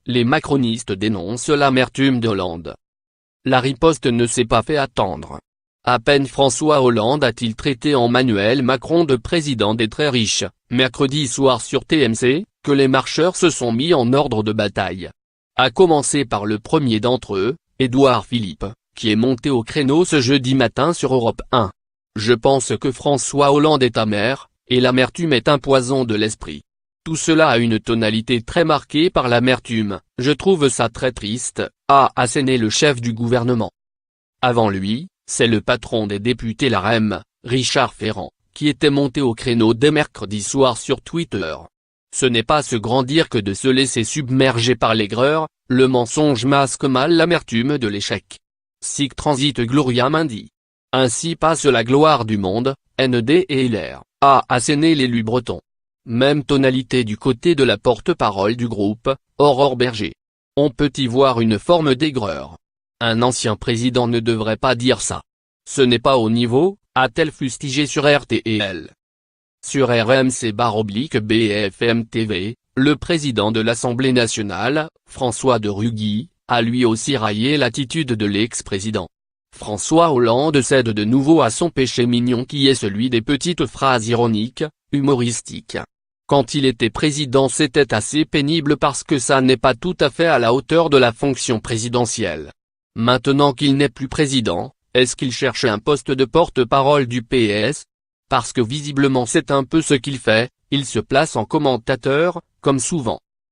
les macronistes dénoncent l'amertume de Hollande. La riposte ne s'est pas fait attendre. À peine François Hollande a-t-il traité Emmanuel Macron de président des très riches, mercredi soir sur TMC, que les marcheurs se sont mis en ordre de bataille. À commencer par le premier d'entre eux, Édouard Philippe, qui est monté au créneau ce jeudi matin sur Europe 1. Je pense que François Hollande est amer, et l'amertume est un poison de l'esprit. Tout cela a une tonalité très marquée par l'amertume, je trouve ça très triste, a asséné le chef du gouvernement. Avant lui, c'est le patron des députés LaREM, Richard Ferrand, qui était monté au créneau dès mercredi soir sur Twitter. Ce n'est pas se grandir que de se laisser submerger par l'aigreur, le mensonge masque mal l'amertume de l'échec. Sic transit gloria mundi. Ainsi passe la gloire du monde, ND et LR, a asséné l'élu breton. Même tonalité du côté de la porte-parole du groupe, Aurore Berger. On peut y voir une forme d'aigreur. Un ancien président ne devrait pas dire ça. Ce n'est pas au niveau, a-t-elle fustigé sur RTL. Sur RMC/BFM TV, le président de l'Assemblée nationale, François de Rugy, a lui aussi raillé l'attitude de l'ex-président. François Hollande cède de nouveau à son péché mignon qui est celui des petites phrases ironiques, humoristiques. Quand il était président c'était assez pénible parce que ça n'est pas tout à fait à la hauteur de la fonction présidentielle. Maintenant qu'il n'est plus président, est-ce qu'il cherche un poste de porte-parole du PS? Parce que visiblement c'est un peu ce qu'il fait, il se place en commentateur, comme souvent.